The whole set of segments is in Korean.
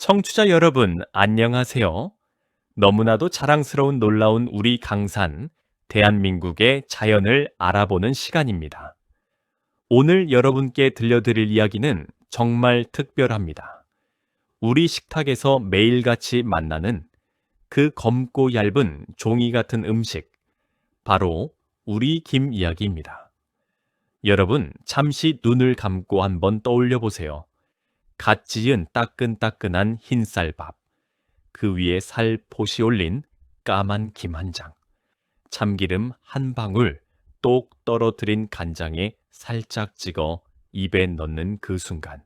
청취자 여러분, 안녕하세요. 너무나도 자랑스러운 놀라운 우리 강산, 대한민국의 자연을 알아보는 시간입니다. 오늘 여러분께 들려드릴 이야기는 정말 특별합니다. 우리 식탁에서 매일같이 만나는 그 검고 얇은 종이 같은 음식, 바로 우리 김 이야기입니다. 여러분, 잠시 눈을 감고 한번 떠올려 보세요. 갓 지은 따끈따끈한 흰쌀밥, 그 위에 살포시 올린 까만 김 한 장, 참기름 한 방울 똑 떨어뜨린 간장에 살짝 찍어 입에 넣는 그 순간,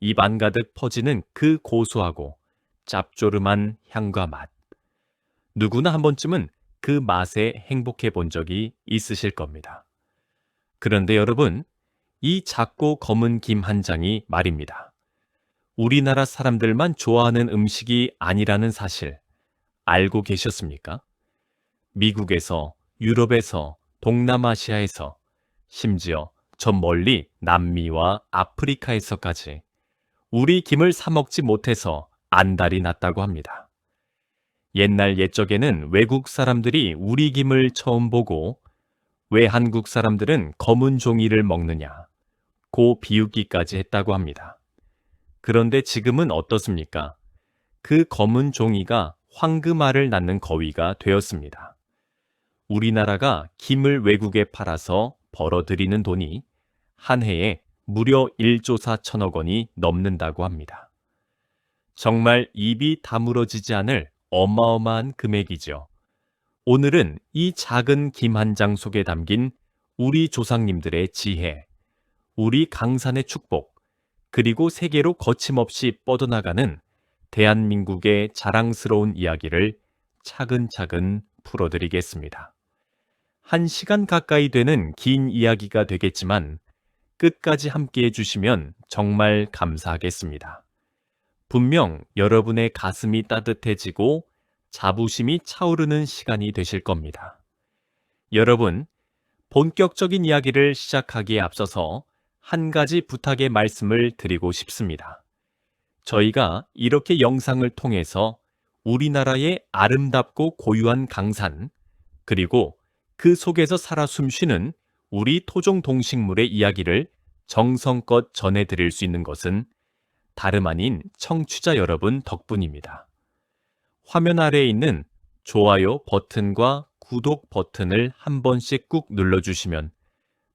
입 안가득 퍼지는 그 고소하고 짭조름한 향과 맛. 누구나 한 번쯤은 그 맛에 행복해 본 적이 있으실 겁니다. 그런데 여러분, 이 작고 검은 김 한 장이 말입니다. 우리나라 사람들만 좋아하는 음식이 아니라는 사실 알고 계셨습니까? 미국에서, 유럽에서, 동남아시아에서, 심지어 저 멀리 남미와 아프리카에서까지 우리 김을 사 먹지 못해서 안달이 났다고 합니다. 옛날 옛적에는 외국 사람들이 우리 김을 처음 보고 왜 한국 사람들은 검은 종이를 먹느냐, 고 비웃기까지 했다고 합니다. 그런데 지금은 어떻습니까? 그 검은 종이가 황금알을 낳는 거위가 되었습니다. 우리나라가 김을 외국에 팔아서 벌어들이는 돈이 한 해에 무려 1조 4천억 원이 넘는다고 합니다. 정말 입이 다물어지지 않을 어마어마한 금액이죠. 오늘은 이 작은 김 한 장 속에 담긴 우리 조상님들의 지혜, 우리 강산의 축복, 그리고 세계로 거침없이 뻗어나가는 대한민국의 자랑스러운 이야기를 차근차근 풀어드리겠습니다. 1시간 가까이 되는 긴 이야기가 되겠지만 끝까지 함께해 주시면 정말 감사하겠습니다. 분명 여러분의 가슴이 따뜻해지고 자부심이 차오르는 시간이 되실 겁니다. 여러분, 본격적인 이야기를 시작하기에 앞서서 한 가지 부탁의 말씀을 드리고 싶습니다. 저희가 이렇게 영상을 통해서 우리나라의 아름답고 고유한 강산, 그리고 그 속에서 살아 숨쉬는 우리 토종 동식물의 이야기를 정성껏 전해드릴 수 있는 것은 다름 아닌 청취자 여러분 덕분입니다. 화면 아래에 있는 좋아요 버튼과 구독 버튼을 한 번씩 꾹 눌러주시면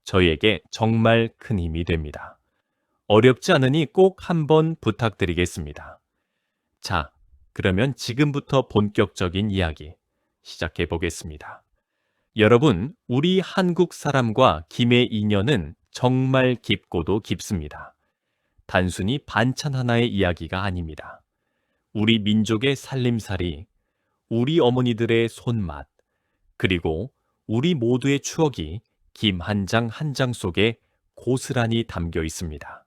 저희에게 정말 큰 힘이 됩니다. 어렵지 않으니 꼭 한번 부탁드리겠습니다. 자, 그러면 지금부터 본격적인 이야기 시작해 보겠습니다. 여러분, 우리 한국 사람과 김의 인연은 정말 깊고도 깊습니다. 단순히 반찬 하나의 이야기가 아닙니다. 우리 민족의 살림살이, 우리 어머니들의 손맛, 그리고 우리 모두의 추억이 김 한 장 한 장 속에 고스란히 담겨 있습니다.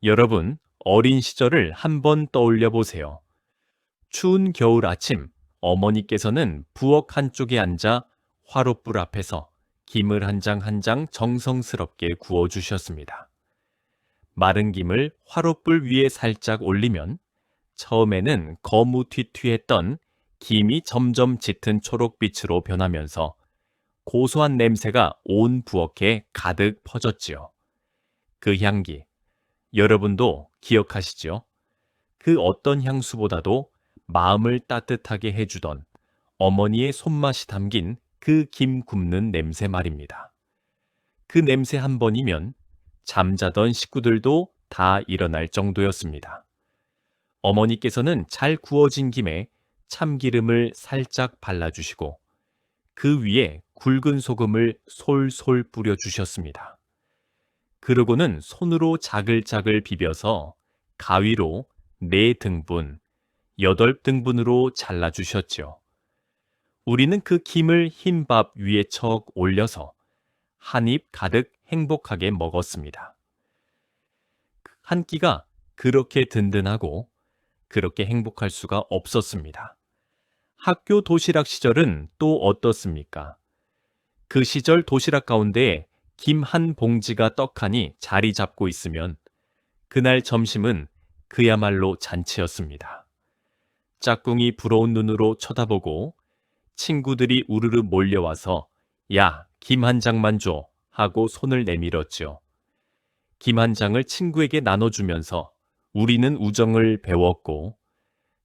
여러분, 어린 시절을 한번 떠올려 보세요. 추운 겨울 아침, 어머니께서는 부엌 한쪽에 앉아 화롯불 앞에서 김을 한 장 한 장 정성스럽게 구워주셨습니다. 마른 김을 화롯불 위에 살짝 올리면 처음에는 거무튀튀했던 김이 점점 짙은 초록빛으로 변하면서 고소한 냄새가 온 부엌에 가득 퍼졌지요. 그 향기, 여러분도 기억하시죠? 그 어떤 향수보다도 마음을 따뜻하게 해주던 어머니의 손맛이 담긴 그 김 굽는 냄새 말입니다. 그 냄새 한 번이면 잠자던 식구들도 다 일어날 정도였습니다. 어머니께서는 잘 구워진 김에 참기름을 살짝 발라주시고 그 위에 굵은 소금을 솔솔 뿌려주셨습니다. 그러고는 손으로 자글자글 비벼서 가위로 4등분, 8등분으로 잘라주셨죠. 우리는 그 김을 흰밥 위에 척 올려서 한 입 가득 행복하게 먹었습니다. 한 끼가 그렇게 든든하고 그렇게 행복할 수가 없었습니다. 학교 도시락 시절은 또 어떻습니까? 그 시절 도시락 가운데에 김 한 봉지가 떡하니 자리 잡고 있으면 그날 점심은 그야말로 잔치였습니다. 짝꿍이 부러운 눈으로 쳐다보고 친구들이 우르르 몰려와서 야, 김 한 장만 줘 하고 손을 내밀었죠. 김 한 장을 친구에게 나눠주면서 우리는 우정을 배웠고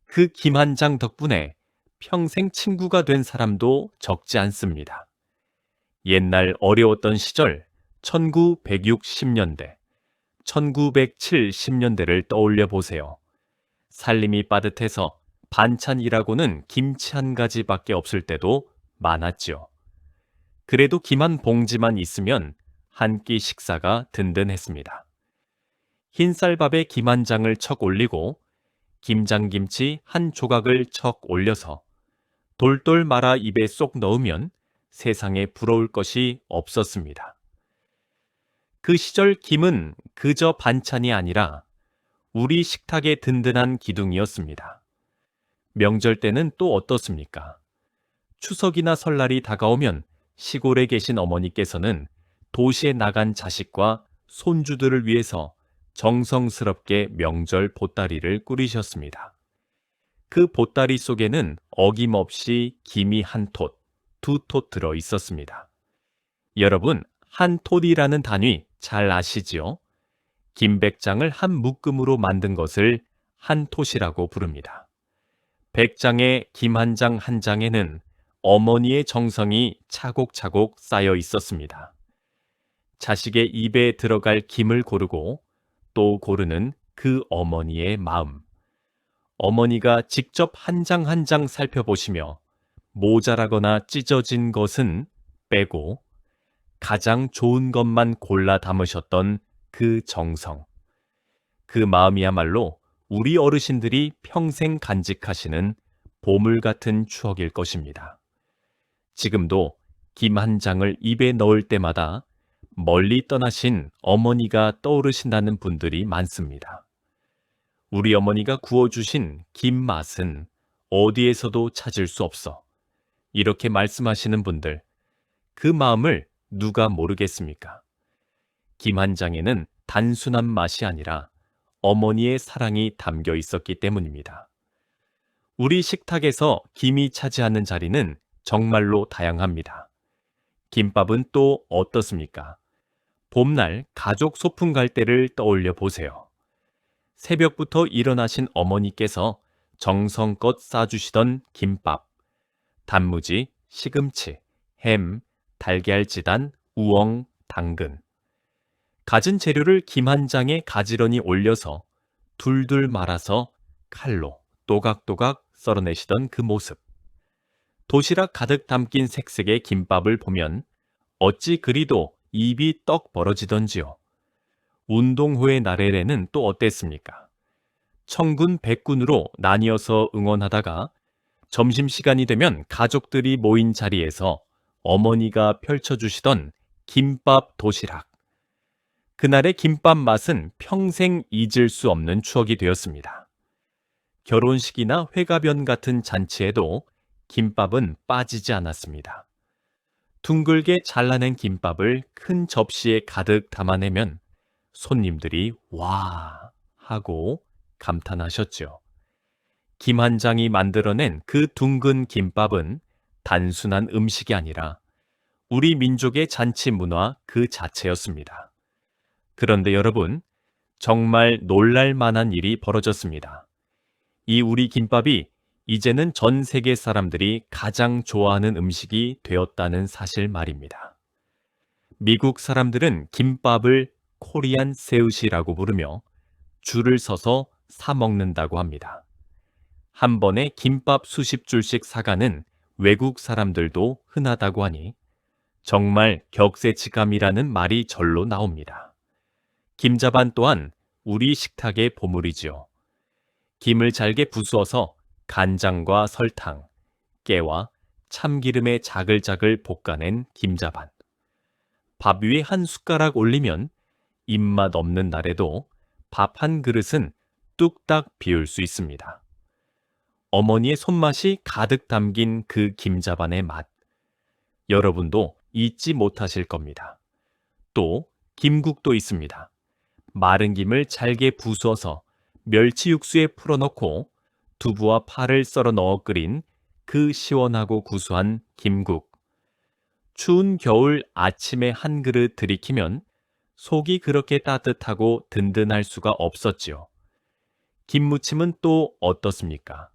그 김 한 장 덕분에 평생 친구가 된 사람도 적지 않습니다. 옛날 어려웠던 시절 1960년대, 1970년대를 떠올려 보세요. 살림이 빠듯해서 반찬이라고는 김치 한 가지밖에 없을 때도 많았죠. 그래도 김 한 봉지만 있으면 한 끼 식사가 든든했습니다. 흰쌀밥에 김 한 장을 척 올리고 김장김치 한 조각을 척 올려서 돌돌 말아 입에 쏙 넣으면 세상에 부러울 것이 없었습니다. 그 시절 김은 그저 반찬이 아니라 우리 식탁의 든든한 기둥이었습니다. 명절 때는 또 어떻습니까? 추석이나 설날이 다가오면 시골에 계신 어머니께서는 도시에 나간 자식과 손주들을 위해서 정성스럽게 명절 보따리를 꾸리셨습니다. 그 보따리 속에는 어김없이 김이 한 톳, 두 톳 들어 있었습니다. 여러분, 한 톳이라는 단위 잘 아시지요? 김백장을 한 묶음으로 만든 것을 한 톳이라고 부릅니다. 백장의 김 한 장 한 장에는 어머니의 정성이 차곡차곡 쌓여 있었습니다. 자식의 입에 들어갈 김을 고르고 또 고르는 그 어머니의 마음. 어머니가 직접 한 장 한 장 살펴보시며 모자라거나 찢어진 것은 빼고 가장 좋은 것만 골라 담으셨던 그 정성. 그 마음이야말로 우리 어르신들이 평생 간직하시는 보물 같은 추억일 것입니다. 지금도 김 한 장을 입에 넣을 때마다 멀리 떠나신 어머니가 떠오르신다는 분들이 많습니다. 우리 어머니가 구워주신 김 맛은 어디에서도 찾을 수 없어. 이렇게 말씀하시는 분들, 그 마음을 누가 모르겠습니까? 김 한 장에는 단순한 맛이 아니라 어머니의 사랑이 담겨 있었기 때문입니다. 우리 식탁에서 김이 차지하는 자리는 정말로 다양합니다. 김밥은 또 어떻습니까? 봄날 가족 소풍 갈 때를 떠올려 보세요. 새벽부터 일어나신 어머니께서 정성껏 싸주시던 김밥, 단무지, 시금치, 햄, 달걀지단, 우엉, 당근. 갖은 재료를 김 한 장에 가지런히 올려서 둘둘 말아서 칼로 또각또각 썰어내시던 그 모습. 도시락 가득 담긴 색색의 김밥을 보면 어찌 그리도 입이 떡 벌어지던지요. 운동 후의 나래에는 또 어땠습니까? 청군 백군으로 나뉘어서 응원하다가 점심시간이 되면 가족들이 모인 자리에서 어머니가 펼쳐주시던 김밥 도시락. 그날의 김밥 맛은 평생 잊을 수 없는 추억이 되었습니다. 결혼식이나 회가변 같은 잔치에도 김밥은 빠지지 않았습니다. 둥글게 잘라낸 김밥을 큰 접시에 가득 담아내면 손님들이 와 하고 감탄하셨죠. 김 한 장이 만들어낸 그 둥근 김밥은 단순한 음식이 아니라 우리 민족의 잔치 문화 그 자체였습니다. 그런데 여러분, 정말 놀랄 만한 일이 벌어졌습니다. 이 우리 김밥이 이제는 전 세계 사람들이 가장 좋아하는 음식이 되었다는 사실 말입니다. 미국 사람들은 김밥을 코리안 새우시라고 부르며 줄을 서서 사 먹는다고 합니다. 한 번에 김밥 수십 줄씩 사가는 외국 사람들도 흔하다고 하니 정말 격세지감이라는 말이 절로 나옵니다. 김자반 또한 우리 식탁의 보물이지요. 김을 잘게 부수어서 간장과 설탕, 깨와 참기름에 자글자글 볶아낸 김자반. 밥 위에 한 숟가락 올리면 입맛 없는 날에도 밥 한 그릇은 뚝딱 비울 수 있습니다. 어머니의 손맛이 가득 담긴 그 김자반의 맛. 여러분도 잊지 못하실 겁니다. 또 김국도 있습니다. 마른 김을 잘게 부수어서 멸치 육수에 풀어넣고 두부와 파를 썰어 넣어 끓인 그 시원하고 구수한 김국. 추운 겨울 아침에 한 그릇 들이키면 속이 그렇게 따뜻하고 든든할 수가 없었지요. 김무침은 또 어떻습니까?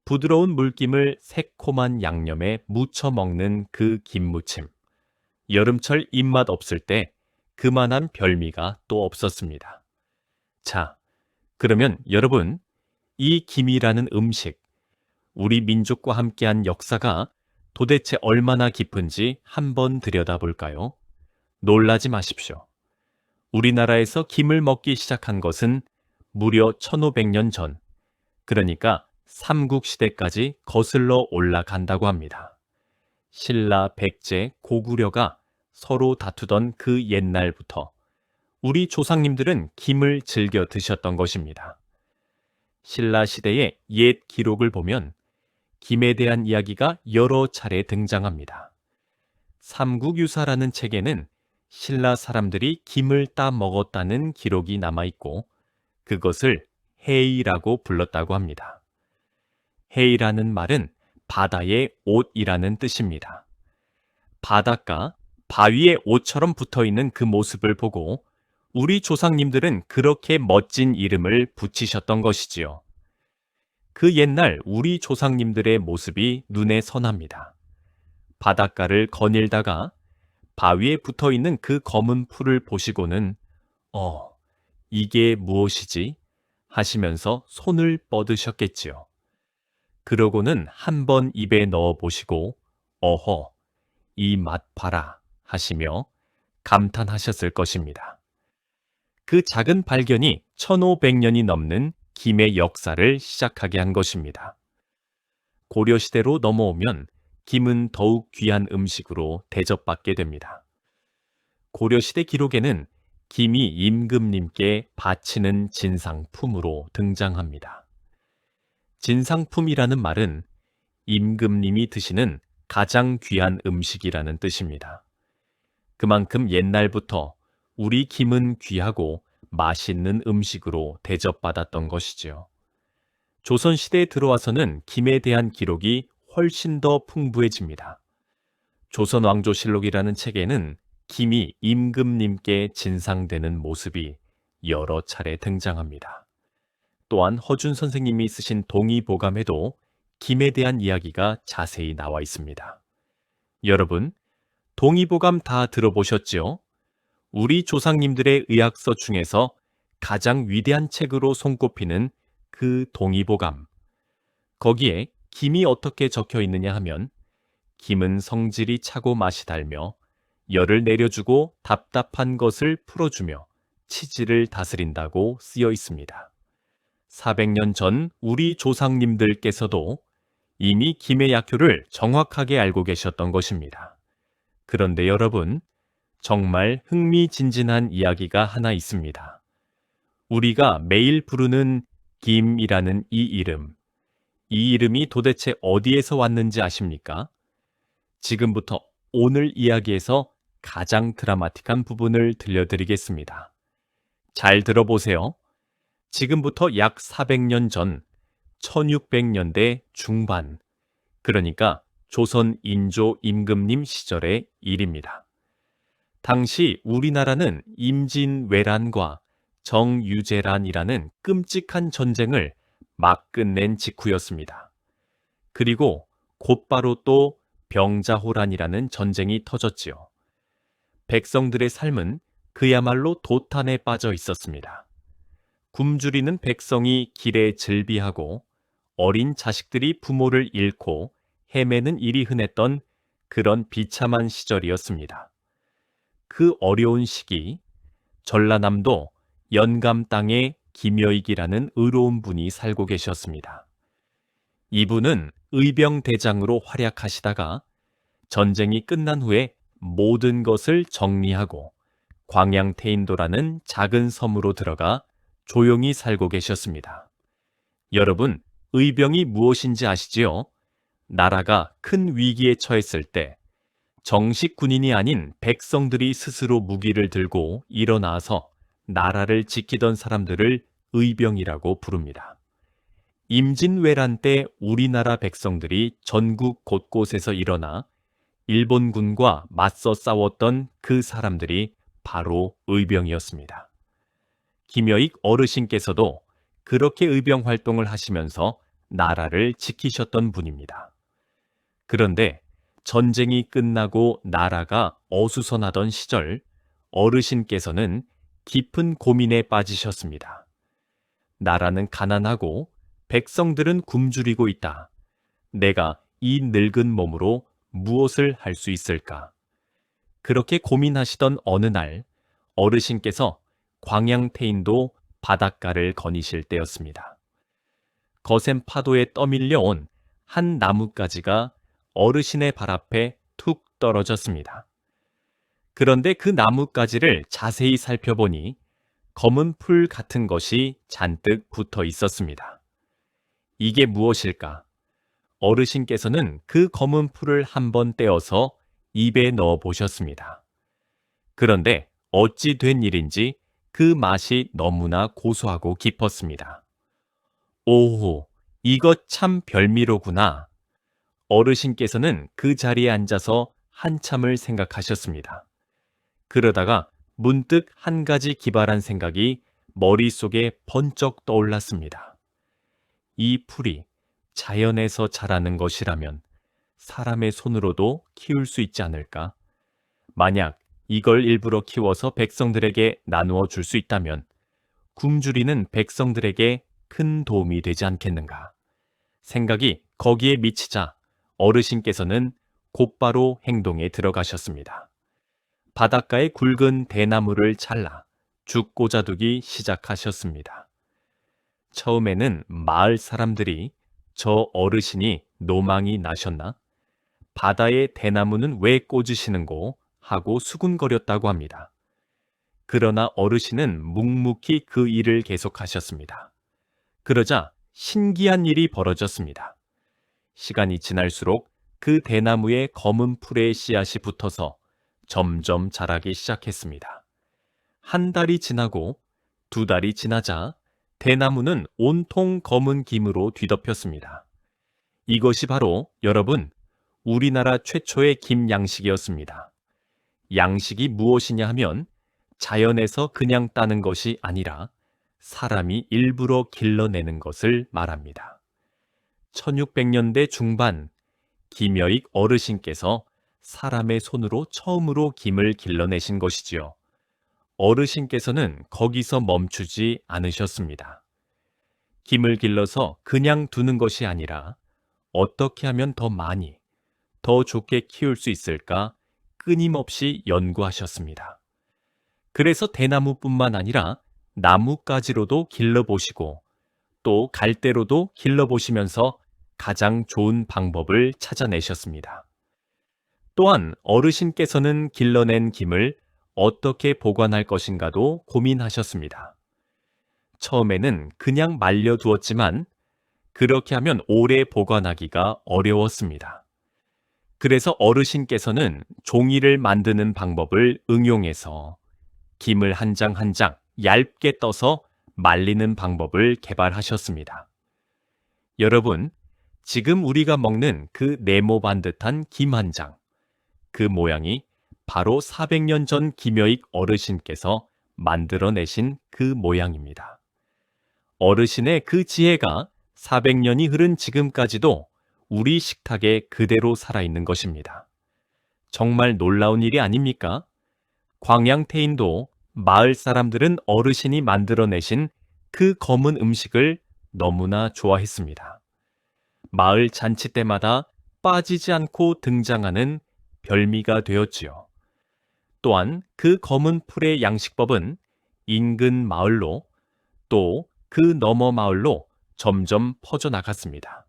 부드러운 물김을 새콤한 양념에 무쳐 먹는 그 김무침. 여름철 입맛 없을 때 그만한 별미가 또 없었습니다. 자, 그러면 여러분, 이 김이라는 음식, 우리 민족과 함께한 역사가 도대체 얼마나 깊은지 한번 들여다볼까요? 놀라지 마십시오. 우리나라에서 김을 먹기 시작한 것은 무려 1500년 전, 그러니까 삼국시대까지 거슬러 올라간다고 합니다. 신라, 백제, 고구려가 서로 다투던 그 옛날부터 우리 조상님들은 김을 즐겨 드셨던 것입니다. 신라 시대의 옛 기록을 보면 김에 대한 이야기가 여러 차례 등장합니다. 삼국유사라는 책에는 신라 사람들이 김을 따 먹었다는 기록이 남아있고 그것을 해이라고 불렀다고 합니다. 해이라는 말은 바다의 옷이라는 뜻입니다. 바닷가, 바위에 옷처럼 붙어있는 그 모습을 보고 우리 조상님들은 그렇게 멋진 이름을 붙이셨던 것이지요. 그 옛날 우리 조상님들의 모습이 눈에 선합니다. 바닷가를 거닐다가 바위에 붙어있는 그 검은 풀을 보시고는 이게 무엇이지? 하시면서 손을 뻗으셨겠지요. 그러고는 한번 입에 넣어 보시고 어허, 이 맛 봐라 하시며 감탄하셨을 것입니다. 그 작은 발견이 1500년이 넘는 김의 역사를 시작하게 한 것입니다. 고려시대로 넘어오면 김은 더욱 귀한 음식으로 대접받게 됩니다. 고려시대 기록에는 김이 임금님께 바치는 진상품으로 등장합니다. 진상품이라는 말은 임금님이 드시는 가장 귀한 음식이라는 뜻입니다. 그만큼 옛날부터 우리 김은 귀하고 맛있는 음식으로 대접받았던 것이지요. 조선시대에 들어와서는 김에 대한 기록이 훨씬 더 풍부해집니다. 조선왕조실록이라는 책에는 김이 임금님께 진상되는 모습이 여러 차례 등장합니다. 또한 허준 선생님이 쓰신 동의보감에도 김에 대한 이야기가 자세히 나와 있습니다. 여러분, 동의보감 다 들어보셨지요? 우리 조상님들의 의학서 중에서 가장 위대한 책으로 손꼽히는 그 동의보감. 거기에 김이 어떻게 적혀 있느냐 하면 김은 성질이 차고 맛이 달며 열을 내려주고 답답한 것을 풀어주며 치질을 다스린다고 쓰여 있습니다. 400년 전 우리 조상님들께서도 이미 김의 약효를 정확하게 알고 계셨던 것입니다. 그런데 여러분, 정말 흥미진진한 이야기가 하나 있습니다. 우리가 매일 부르는 김이라는 이 이름이 도대체 어디에서 왔는지 아십니까? 지금부터 오늘 이야기에서 가장 드라마틱한 부분을 들려드리겠습니다. 잘 들어보세요. 지금부터 약 400년 전 1600년대 중반, 그러니까 조선 인조 임금님 시절의 일입니다. 당시 우리나라는 임진왜란과 정유재란이라는 끔찍한 전쟁을 막 끝낸 직후였습니다. 그리고 곧바로 또 병자호란이라는 전쟁이 터졌지요. 백성들의 삶은 그야말로 도탄에 빠져 있었습니다. 굶주리는 백성이 길에 즐비하고 어린 자식들이 부모를 잃고 헤매는 일이 흔했던 그런 비참한 시절이었습니다. 그 어려운 시기, 전라남도 연감 땅에 김여익이라는 의로운 분이 살고 계셨습니다. 이분은 의병대장으로 활약하시다가 전쟁이 끝난 후에 모든 것을 정리하고 광양태인도라는 작은 섬으로 들어가 조용히 살고 계셨습니다. 여러분, 의병이 무엇인지 아시지요? 나라가 큰 위기에 처했을 때 정식 군인이 아닌 백성들이 스스로 무기를 들고 일어나서 나라를 지키던 사람들을 의병이라고 부릅니다. 임진왜란 때 우리나라 백성들이 전국 곳곳에서 일어나 일본군과 맞서 싸웠던 그 사람들이 바로 의병이었습니다. 김여익 어르신께서도 그렇게 의병 활동을 하시면서 나라를 지키셨던 분입니다. 그런데 전쟁이 끝나고 나라가 어수선하던 시절 어르신께서는 깊은 고민에 빠지셨습니다. 나라는 가난하고 백성들은 굶주리고 있다. 내가 이 늙은 몸으로 무엇을 할 수 있을까? 그렇게 고민하시던 어느 날 어르신께서 광양태인도 바닷가를 거니실 때였습니다. 거센 파도에 떠밀려 온 한 나뭇가지가 어르신의 발 앞에 툭 떨어졌습니다. 그런데 그 나뭇가지를 자세히 살펴보니 검은 풀 같은 것이 잔뜩 붙어 있었습니다. 이게 무엇일까? 어르신께서는 그 검은 풀을 한번 떼어서 입에 넣어 보셨습니다. 그런데 어찌 된 일인지 그 맛이 너무나 고소하고 깊었습니다. 오호, 이것 참 별미로구나. 어르신께서는 그 자리에 앉아서 한참을 생각하셨습니다. 그러다가 문득 한 가지 기발한 생각이 머릿속에 번쩍 떠올랐습니다. 이 풀이 자연에서 자라는 것이라면 사람의 손으로도 키울 수 있지 않을까? 만약 이걸 일부러 키워서 백성들에게 나누어 줄 수 있다면 굶주리는 백성들에게 큰 도움이 되지 않겠는가? 생각이 거기에 미치자 어르신께서는 곧바로 행동에 들어가셨습니다. 바닷가에 굵은 대나무를 잘라 죽 꽂아두기 시작하셨습니다. 처음에는 마을 사람들이 저 어르신이 노망이 나셨나? 바다에 대나무는 왜 꽂으시는고? 하고 수군거렸다고 합니다. 그러나 어르신은 묵묵히 그 일을 계속하셨습니다. 그러자 신기한 일이 벌어졌습니다. 시간이 지날수록 그 대나무에 검은 풀의 씨앗이 붙어서 점점 자라기 시작했습니다. 한 달이 지나고 두 달이 지나자 대나무는 온통 검은 김으로 뒤덮였습니다. 이것이 바로 여러분, 우리나라 최초의 김 양식이었습니다. 양식이 무엇이냐 하면 자연에서 그냥 따는 것이 아니라 사람이 일부러 길러내는 것을 말합니다. 1600년대 중반 김여익 어르신께서 사람의 손으로 처음으로 김을 길러내신 것이지요. 어르신께서는 거기서 멈추지 않으셨습니다. 김을 길러서 그냥 두는 것이 아니라 어떻게 하면 더 많이, 더 좋게 키울 수 있을까 끊임없이 연구하셨습니다. 그래서 대나무뿐만 아니라 나뭇가지로도 길러보시고 또 갈대로도 길러보시면서 가장 좋은 방법을 찾아내셨습니다. 또한 어르신께서는 길러낸 김을 어떻게 보관할 것인가도 고민하셨습니다. 처음에는 그냥 말려두었지만 그렇게 하면 오래 보관하기가 어려웠습니다. 그래서 어르신께서는 종이를 만드는 방법을 응용해서 김을 한 장 한 장 얇게 떠서 말리는 방법을 개발하셨습니다. 여러분, 지금 우리가 먹는 그 네모 반듯한 김 한 장, 그 모양이 바로 400년 전 김여익 어르신께서 만들어내신 그 모양입니다. 어르신의 그 지혜가 400년이 흐른 지금까지도 우리 식탁에 그대로 살아있는 것입니다. 정말 놀라운 일이 아닙니까? 광양태인도 마을 사람들은 어르신이 만들어내신 그 검은 음식을 너무나 좋아했습니다. 마을 잔치 때마다 빠지지 않고 등장하는 별미가 되었지요. 또한 그 검은 풀의 양식법은 인근 마을로 또 그 너머 마을로 점점 퍼져나갔습니다.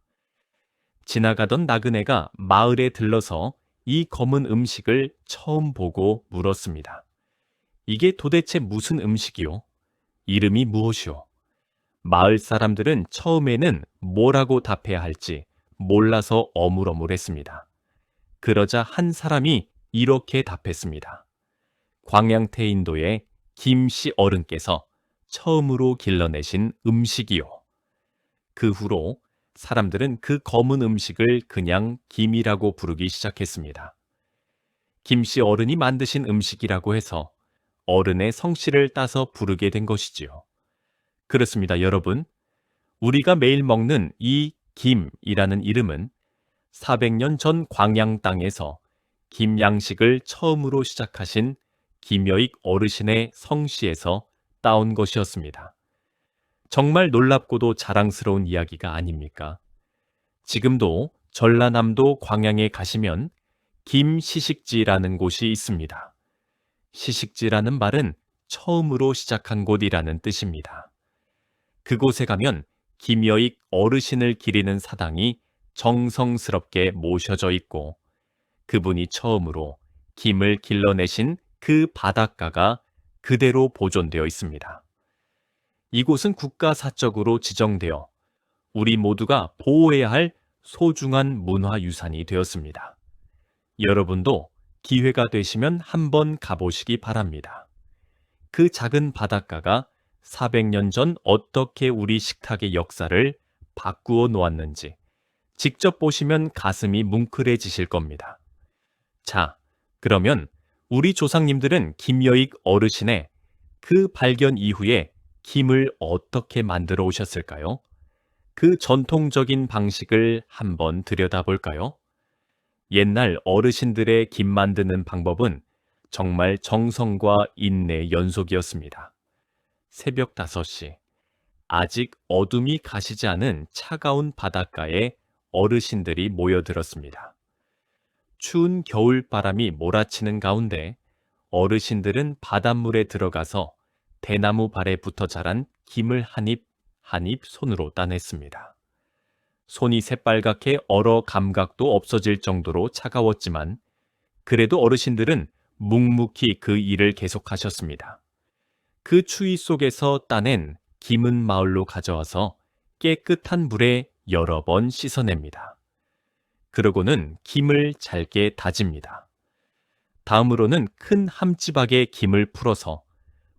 지나가던 나그네가 마을에 들러서 이 검은 음식을 처음 보고 물었습니다. 이게 도대체 무슨 음식이요? 이름이 무엇이요? 마을 사람들은 처음에는 뭐라고 답해야 할지 몰라서 어물어물했습니다. 그러자 한 사람이 이렇게 답했습니다. 광양태인도의 김씨 어른께서 처음으로 길러내신 음식이요. 그 후로 사람들은 그 검은 음식을 그냥 김이라고 부르기 시작했습니다. 김씨 어른이 만드신 음식이라고 해서 어른의 성씨를 따서 부르게 된 것이지요. 그렇습니다, 여러분. 우리가 매일 먹는 이 김이라는 이름은 400년 전 광양 땅에서 김양식을 처음으로 시작하신 김여익 어르신의 성씨에서 따온 것이었습니다. 정말 놀랍고도 자랑스러운 이야기가 아닙니까? 지금도 전라남도 광양에 가시면 김시식지라는 곳이 있습니다. 시식지라는 말은 처음으로 시작한 곳이라는 뜻입니다. 그곳에 가면 김여익 어르신을 기리는 사당이 정성스럽게 모셔져 있고 그분이 처음으로 김을 길러내신 그 바닷가가 그대로 보존되어 있습니다. 이곳은 국가사적으로 지정되어 우리 모두가 보호해야 할 소중한 문화유산이 되었습니다. 여러분도 기회가 되시면 한번 가보시기 바랍니다. 그 작은 바닷가가 400년 전 어떻게 우리 식탁의 역사를 바꾸어 놓았는지 직접 보시면 가슴이 뭉클해지실 겁니다. 자, 그러면 우리 조상님들은 김여익 어르신의 그 발견 이후에 김을 어떻게 만들어 오셨을까요? 그 전통적인 방식을 한번 들여다볼까요? 옛날 어르신들의 김 만드는 방법은 정말 정성과 인내의 연속이었습니다. 새벽 5시, 아직 어둠이 가시지 않은 차가운 바닷가에 어르신들이 모여들었습니다. 추운 겨울바람이 몰아치는 가운데 어르신들은 바닷물에 들어가서 대나무 발에 붙어 자란 김을 한 입 한 입 손으로 따냈습니다. 손이 새빨갛게 얼어 감각도 없어질 정도로 차가웠지만 그래도 어르신들은 묵묵히 그 일을 계속하셨습니다. 그 추위 속에서 따낸 김은 마을로 가져와서 깨끗한 물에 여러 번 씻어냅니다. 그러고는 김을 잘게 다집니다. 다음으로는 큰 함지박에 김을 풀어서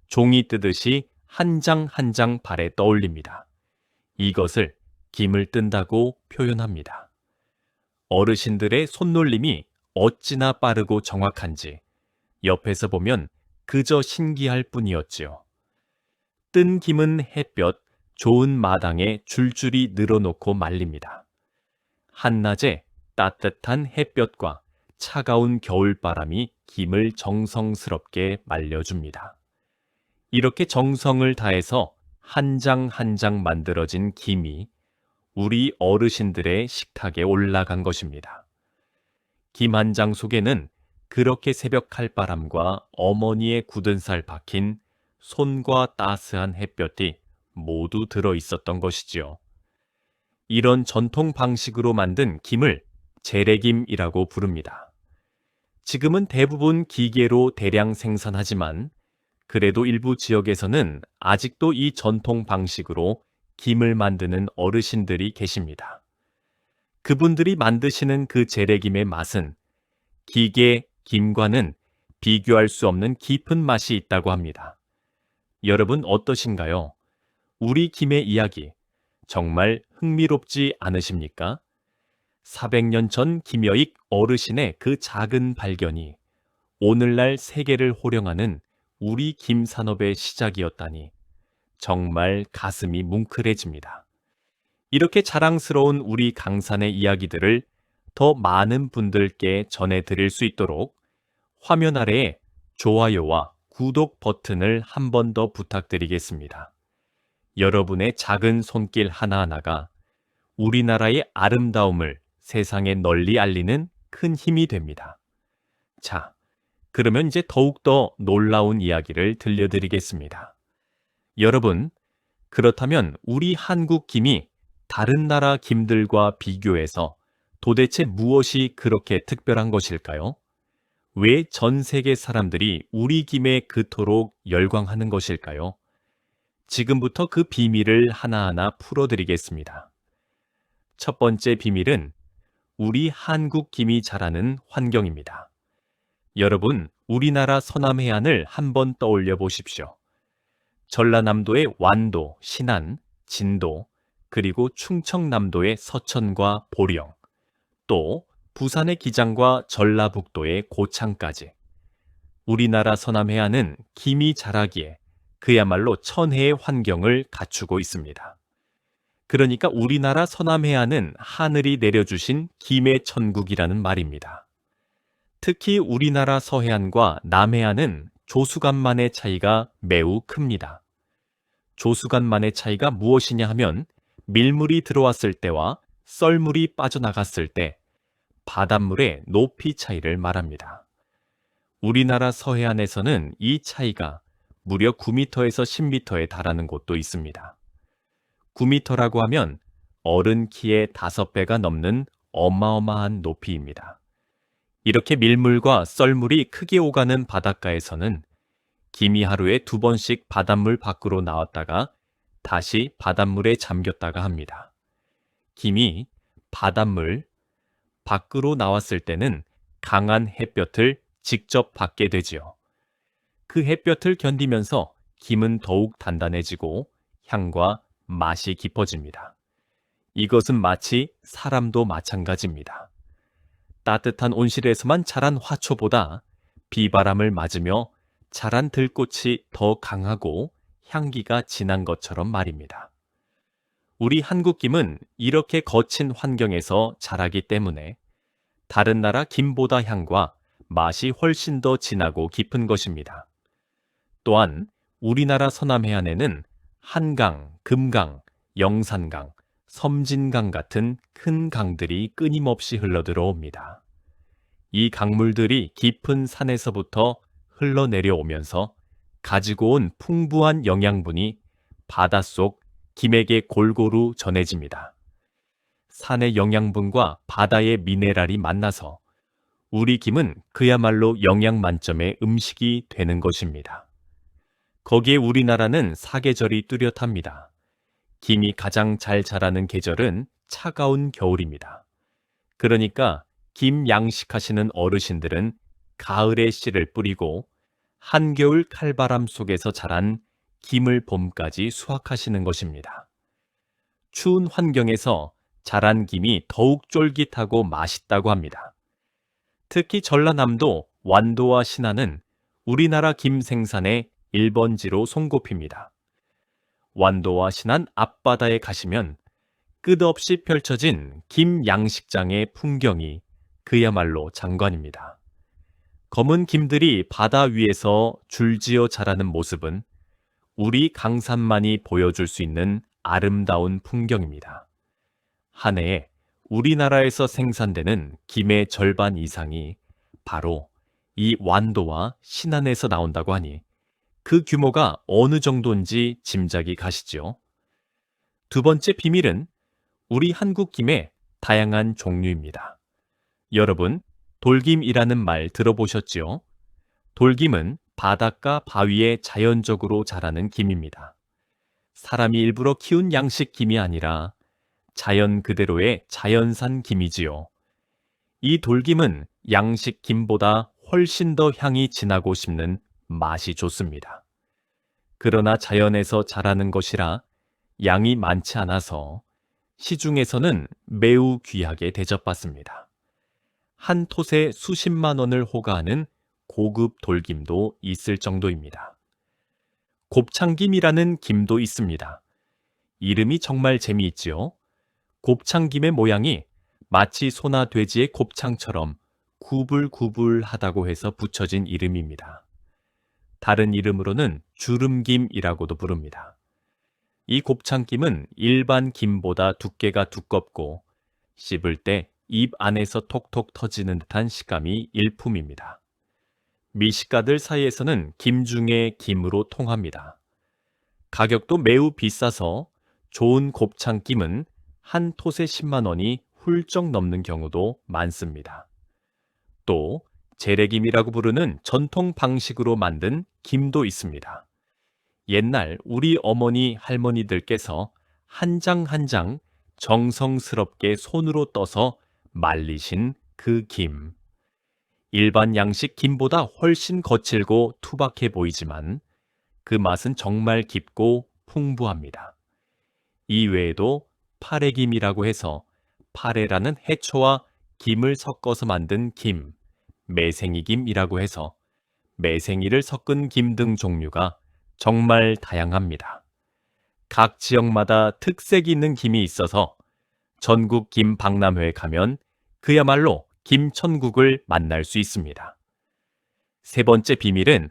종이 뜨듯이 한 장 한 장 발에 떠올립니다. 이것을 김을 뜬다고 표현합니다. 어르신들의 손놀림이 어찌나 빠르고 정확한지 옆에서 보면 그저 신기할 뿐이었지요. 뜬 김은 햇볕 좋은 마당에 줄줄이 늘어놓고 말립니다. 한낮에 따뜻한 햇볕과 차가운 겨울바람이 김을 정성스럽게 말려줍니다. 이렇게 정성을 다해서 한 장 한 장 만들어진 김이 우리 어르신들의 식탁에 올라간 것입니다. 김 한 장 속에는 그렇게 새벽 칼바람과 어머니의 굳은 살 박힌 손과 따스한 햇볕이 모두 들어 있었던 것이지요. 이런 전통 방식으로 만든 김을 재래김이라고 부릅니다. 지금은 대부분 기계로 대량 생산하지만 그래도 일부 지역에서는 아직도 이 전통 방식으로 김을 만드는 어르신들이 계십니다. 그분들이 만드시는 그 재래김의 맛은 기계 김과는 비교할 수 없는 깊은 맛이 있다고 합니다. 여러분 어떠신가요? 우리 김의 이야기 정말 흥미롭지 않으십니까? 400년 전 김여익 어르신의 그 작은 발견이 오늘날 세계를 호령하는 우리 김 산업의 시작이었다니 정말 가슴이 뭉클해집니다. 이렇게 자랑스러운 우리 강산의 이야기들을 더 많은 분들께 전해드릴 수 있도록 화면 아래에 좋아요와 구독 버튼을 한 번 더 부탁드리겠습니다. 여러분의 작은 손길 하나하나가 우리나라의 아름다움을 세상에 널리 알리는 큰 힘이 됩니다. 자, 그러면 이제 더욱더 놀라운 이야기를 들려드리겠습니다. 여러분, 그렇다면 우리 한국 김이 다른 나라 김들과 비교해서 도대체 무엇이 그렇게 특별한 것일까요? 왜 전 세계 사람들이 우리 김에 그토록 열광하는 것일까요? 지금부터 그 비밀을 하나하나 풀어드리겠습니다. 첫 번째 비밀은 우리 한국 김이 자라는 환경입니다. 여러분, 우리나라 서남 해안을 한번 떠올려 보십시오. 전라남도의 완도, 신안, 진도, 그리고 충청남도의 서천과 보령, 또 부산의 기장과 전라북도의 고창까지 우리나라 서남 해안은 김이 자라기에 그야말로 천혜의 환경을 갖추고 있습니다. 그러니까 우리나라 서남 해안은 하늘이 내려주신 김의 천국이라는 말입니다. 특히 우리나라 서해안과 남해안은 조수간만의 차이가 매우 큽니다. 조수간만의 차이가 무엇이냐 하면 밀물이 들어왔을 때와 썰물이 빠져나갔을 때 바닷물의 높이 차이를 말합니다. 우리나라 서해안에서는 이 차이가 무려 9m에서 10m에 달하는 곳도 있습니다. 9m라고 하면 어른 키의 5배가 넘는 어마어마한 높이입니다. 이렇게 밀물과 썰물이 크게 오가는 바닷가에서는 김이 하루에 2번씩 바닷물 밖으로 나왔다가 다시 바닷물에 잠겼다가 합니다. 김이 바닷물 밖으로 나왔을 때는 강한 햇볕을 직접 받게 되지요. 그 햇볕을 견디면서 김은 더욱 단단해지고 향과 맛이 깊어집니다. 이것은 마치 사람도 마찬가지입니다. 따뜻한 온실에서만 자란 화초보다 비바람을 맞으며 자란 들꽃이 더 강하고 향기가 진한 것처럼 말입니다. 우리 한국 김은 이렇게 거친 환경에서 자라기 때문에 다른 나라 김보다 향과 맛이 훨씬 더 진하고 깊은 것입니다. 또한 우리나라 서남 해안에는 한강, 금강, 영산강, 섬진강 같은 큰 강들이 끊임없이 흘러들어옵니다. 이 강물들이 깊은 산에서부터 흘러내려오면서 가지고 온 풍부한 영양분이 바닷속 김에게 골고루 전해집니다. 산의 영양분과 바다의 미네랄이 만나서 우리 김은 그야말로 영양 만점의 음식이 되는 것입니다. 거기에 우리나라는 사계절이 뚜렷합니다. 김이 가장 잘 자라는 계절은 차가운 겨울입니다. 그러니까 김 양식하시는 어르신들은 가을에 씨를 뿌리고 한겨울 칼바람 속에서 자란 김을 봄까지 수확하시는 것입니다. 추운 환경에서 자란 김이 더욱 쫄깃하고 맛있다고 합니다. 특히 전라남도 완도와 신안은 우리나라 김 생산의 1번지로 손꼽힙니다. 완도와 신안 앞바다에 가시면 끝없이 펼쳐진 김 양식장의 풍경이 그야말로 장관입니다. 검은 김들이 바다 위에서 줄지어 자라는 모습은 우리 강산만이 보여줄 수 있는 아름다운 풍경입니다. 한 해에 우리나라에서 생산되는 김의 절반 이상이 바로 이 완도와 신안에서 나온다고 하니 그 규모가 어느 정도인지 짐작이 가시죠? 두 번째 비밀은 우리 한국 김의 다양한 종류입니다. 여러분, 돌김이라는 말 들어보셨지요? 돌김은 바닷가 바위에 자연적으로 자라는 김입니다. 사람이 일부러 키운 양식 김이 아니라 자연 그대로의 자연산 김이지요. 이 돌김은 양식 김보다 훨씬 더 향이 진하고 씹는 맛이 좋습니다. 그러나 자연에서 자라는 것이라 양이 많지 않아서 시중에서는 매우 귀하게 대접받습니다. 한 톳에 수십만 원을 호가하는 고급 돌김도 있을 정도입니다. 곱창김이라는 김도 있습니다. 이름이 정말 재미있지요? 곱창김의 모양이 마치 소나 돼지의 곱창처럼 구불구불하다고 해서 붙여진 이름입니다. 다른 이름으로는 주름김이라고도 부릅니다. 이 곱창김은 일반 김보다 두께가 두껍고 씹을 때 입 안에서 톡톡 터지는 듯한 식감이 일품입니다. 미식가들 사이에서는 김 중에 김으로 통합니다. 가격도 매우 비싸서 좋은 곱창김은 한 톳에 10만 원이 훌쩍 넘는 경우도 많습니다. 또 재래김이라고 부르는 전통 방식으로 만든 김도 있습니다. 옛날 우리 어머니 할머니들께서 한 장 한 장 정성스럽게 손으로 떠서 말리신 그 김. 일반 양식 김보다 훨씬 거칠고 투박해 보이지만 그 맛은 정말 깊고 풍부합니다. 이 외에도 파래김이라고 해서 파래라는 해초와 김을 섞어서 만든 김, 매생이김이라고 해서 매생이를 섞은 김 등 종류가 정말 다양합니다. 각 지역마다 특색이 있는 김이 있어서 전국 김 박람회에 가면 그야말로 김천국을 만날 수 있습니다. 세 번째 비밀은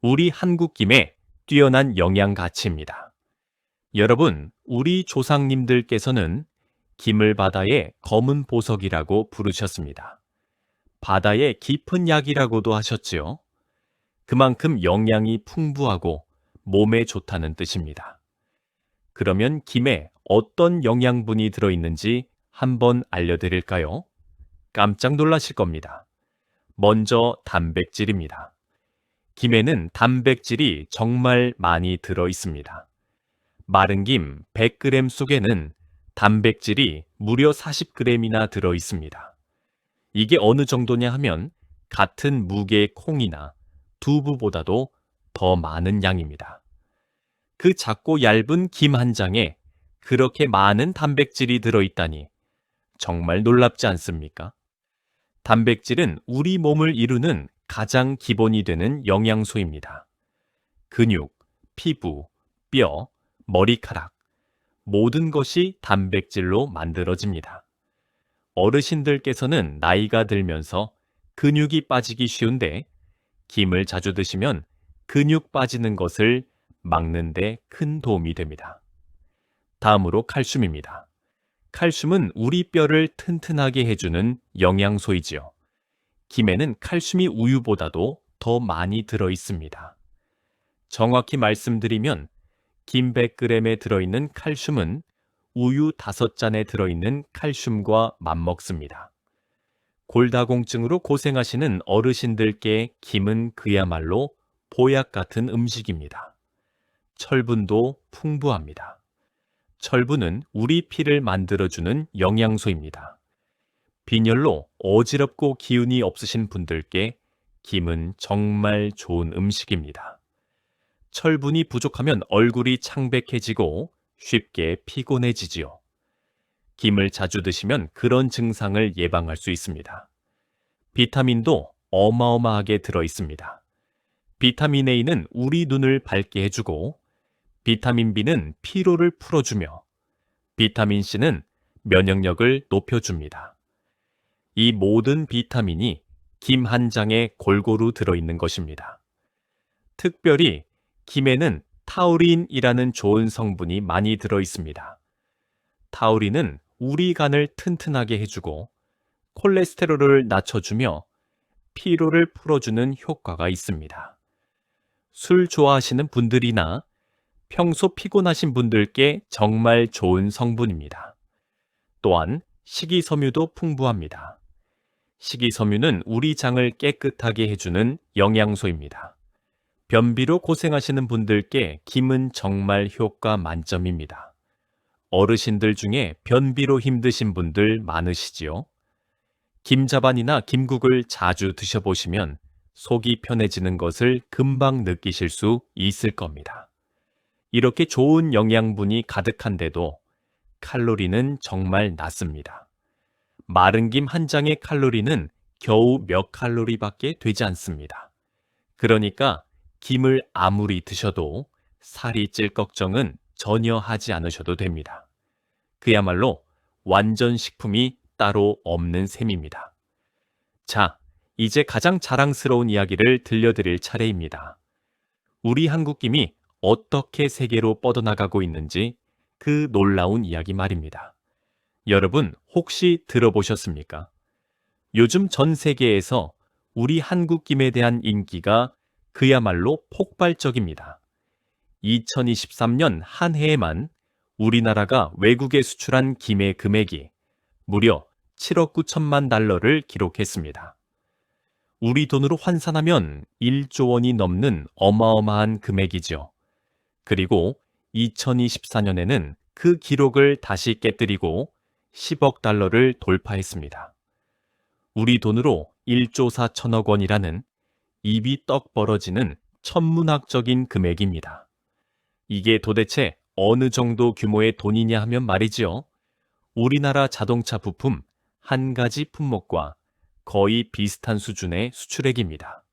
우리 한국 김의 뛰어난 영양 가치입니다. 여러분, 우리 조상님들께서는 김을 바다의 검은 보석이라고 부르셨습니다. 바다의 깊은 약이라고도 하셨지요. 그만큼 영양이 풍부하고 몸에 좋다는 뜻입니다. 그러면 김에 어떤 영양분이 들어있는지 한번 알려드릴까요? 깜짝 놀라실 겁니다. 먼저 단백질입니다. 김에는 단백질이 정말 많이 들어있습니다. 마른 김 100g 속에는 단백질이 무려 40g이나 들어있습니다. 이게 어느 정도냐 하면 같은 무게의 콩이나 두부보다도 더 많은 양입니다. 그 작고 얇은 김 한 장에 그렇게 많은 단백질이 들어있다니 정말 놀랍지 않습니까? 단백질은 우리 몸을 이루는 가장 기본이 되는 영양소입니다. 근육, 피부, 뼈, 머리카락, 모든 것이 단백질로 만들어집니다. 어르신들께서는 나이가 들면서 근육이 빠지기 쉬운데 김을 자주 드시면 근육 빠지는 것을 막는 데 큰 도움이 됩니다. 다음으로 칼슘입니다. 칼슘은 우리 뼈를 튼튼하게 해주는 영양소이지요. 김에는 칼슘이 우유보다도 더 많이 들어 있습니다. 정확히 말씀드리면 김 100g에 들어있는 칼슘은 우유 5잔에 들어있는 칼슘과 맞먹습니다. 골다공증으로 고생하시는 어르신들께 김은 그야말로 보약 같은 음식입니다. 철분도 풍부합니다. 철분은 우리 피를 만들어주는 영양소입니다. 빈혈로 어지럽고 기운이 없으신 분들께 김은 정말 좋은 음식입니다. 철분이 부족하면 얼굴이 창백해지고 쉽게 피곤해지지요. 김을 자주 드시면 그런 증상을 예방할 수 있습니다. 비타민도 어마어마하게 들어 있습니다. 비타민 A는 우리 눈을 밝게 해주고 비타민 B는 피로를 풀어주며 비타민 C는 면역력을 높여줍니다. 이 모든 비타민이 김 한 장에 골고루 들어있는 것입니다. 특별히 김에는 타우린이라는 좋은 성분이 많이 들어있습니다. 타우린은 우리 간을 튼튼하게 해주고 콜레스테롤을 낮춰주며 피로를 풀어주는 효과가 있습니다. 술 좋아하시는 분들이나 평소 피곤하신 분들께 정말 좋은 성분입니다. 또한 식이섬유도 풍부합니다. 식이섬유는 우리 장을 깨끗하게 해주는 영양소입니다. 변비로 고생하시는 분들께 김은 정말 효과 만점입니다. 어르신들 중에 변비로 힘드신 분들 많으시지요? 김자반이나 김국을 자주 드셔보시면 속이 편해지는 것을 금방 느끼실 수 있을 겁니다. 이렇게 좋은 영양분이 가득한데도 칼로리는 정말 낮습니다. 마른 김 한 장의 칼로리는 겨우 몇 칼로리밖에 되지 않습니다. 그러니까 김을 아무리 드셔도 살이 찔 걱정은 전혀 하지 않으셔도 됩니다. 그야말로 완전 식품이 따로 없는 셈입니다. 자, 이제 가장 자랑스러운 이야기를 들려드릴 차례입니다. 우리 한국김이 어떻게 세계로 뻗어나가고 있는지 그 놀라운 이야기 말입니다. 여러분 혹시 들어보셨습니까? 요즘 전 세계에서 우리 한국김에 대한 인기가 그야말로 폭발적입니다. 2023년 한 해에만 우리나라가 외국에 수출한 김의 금액이 무려 7억 9천만 달러를 기록했습니다. 우리 돈으로 환산하면 1조 원이 넘는 어마어마한 금액이죠. 그리고 2024년에는 그 기록을 다시 깨뜨리고 10억 달러를 돌파했습니다. 우리 돈으로 1조 4천억 원이라는 입이 떡 벌어지는 천문학적인 금액입니다. 이게 도대체 어느 정도 규모의 돈이냐 하면 말이지요. 우리나라 자동차 부품 한 가지 품목과 거의 비슷한 수준의 수출액입니다.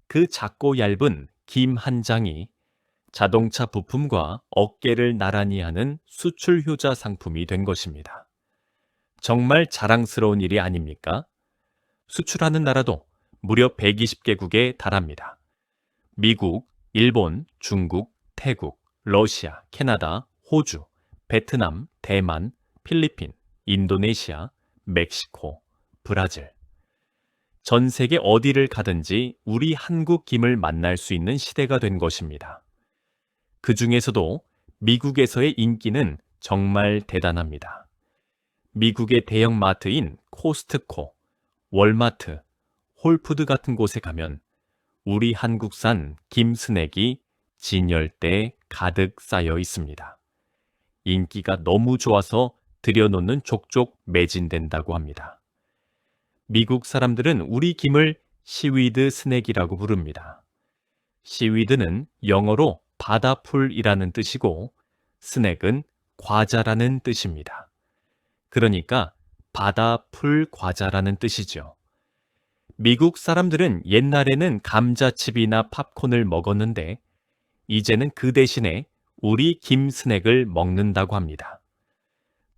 그 작고 얇은 김 한 장이 자동차 부품과 어깨를 나란히 하는 수출 효자 상품이 된 것입니다. 정말 자랑스러운 일이 아닙니까? 수출하는 나라도 무려 120개국에 달합니다. 미국, 일본, 중국, 태국, 러시아, 캐나다, 호주, 베트남, 대만, 필리핀, 인도네시아, 멕시코, 브라질. 전 세계 어디를 가든지 우리 한국 김을 만날 수 있는 시대가 된 것입니다. 그 중에서도 미국에서의 인기는 정말 대단합니다. 미국의 대형 마트인 코스트코, 월마트, 홀푸드 같은 곳에 가면 우리 한국산 김 스낵이 진열대에 가득 쌓여 있습니다. 인기가 너무 좋아서 들여놓는 족족 매진된다고 합니다. 미국 사람들은 우리 김을 시위드 스낵이라고 부릅니다. 시위드는 영어로 바다풀이라는 뜻이고 스낵은 과자라는 뜻입니다. 그러니까 바다풀 과자라는 뜻이죠. 미국 사람들은 옛날에는 감자칩이나 팝콘을 먹었는데 이제는 그 대신에 우리 김 스낵을 먹는다고 합니다.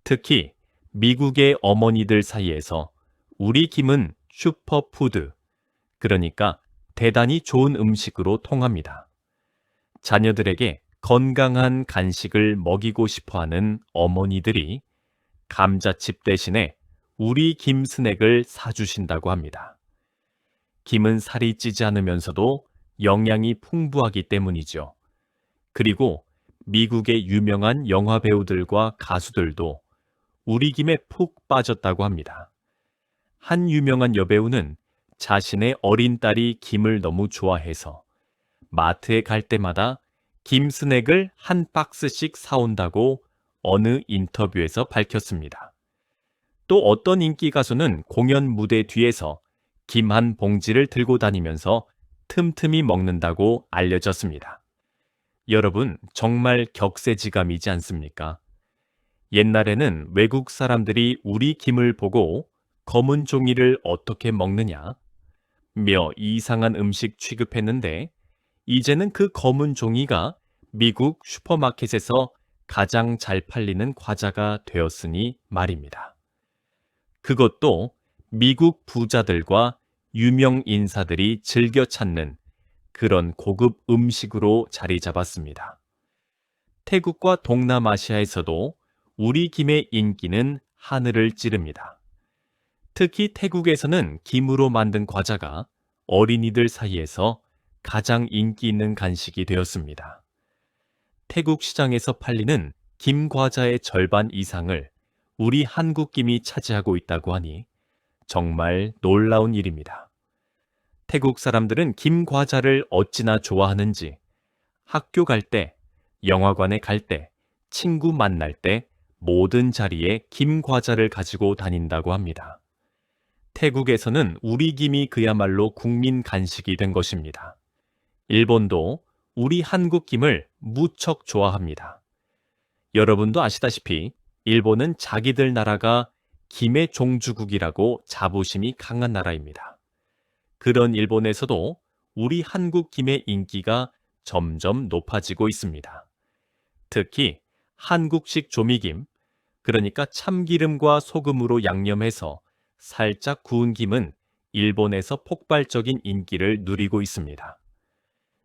특히 미국의 어머니들 사이에서 우리 김은 슈퍼푸드, 그러니까 대단히 좋은 음식으로 통합니다. 자녀들에게 건강한 간식을 먹이고 싶어하는 어머니들이 감자칩 대신에 우리 김 스낵을 사주신다고 합니다. 김은 살이 찌지 않으면서도 영양이 풍부하기 때문이죠. 그리고 미국의 유명한 영화 배우들과 가수들도 우리 김에 푹 빠졌다고 합니다. 한 유명한 여배우는 자신의 어린 딸이 김을 너무 좋아해서 마트에 갈 때마다 김 스낵을 한 박스씩 사온다고 어느 인터뷰에서 밝혔습니다. 또 어떤 인기 가수는 공연 무대 뒤에서 김 한 봉지를 들고 다니면서 틈틈이 먹는다고 알려졌습니다. 여러분, 정말 격세지감이지 않습니까? 옛날에는 외국 사람들이 우리 김을 보고 검은 종이를 어떻게 먹느냐 며 이상한 음식 취급했는데 이제는 그 검은 종이가 미국 슈퍼마켓에서 가장 잘 팔리는 과자가 되었으니 말입니다. 그것도 미국 부자들과 유명 인사들이 즐겨 찾는 그런 고급 음식으로 자리 잡았습니다. 태국과 동남아시아에서도 우리 김의 인기는 하늘을 찌릅니다. 특히 태국에서는 김으로 만든 과자가 어린이들 사이에서 가장 인기 있는 간식이 되었습니다. 태국 시장에서 팔리는 김 과자의 절반 이상을 우리 한국 김이 차지하고 있다고 하니 정말 놀라운 일입니다. 태국 사람들은 김 과자를 어찌나 좋아하는지 학교 갈 때, 영화관에 갈 때, 친구 만날 때 모든 자리에 김 과자를 가지고 다닌다고 합니다. 태국에서는 우리 김이 그야말로 국민 간식이 된 것입니다. 일본도 우리 한국 김을 무척 좋아합니다. 여러분도 아시다시피 일본은 자기들 나라가 김의 종주국이라고 자부심이 강한 나라입니다. 그런 일본에서도 우리 한국 김의 인기가 점점 높아지고 있습니다. 특히 한국식 조미김, 그러니까 참기름과 소금으로 양념해서 살짝 구운 김은 일본에서 폭발적인 인기를 누리고 있습니다.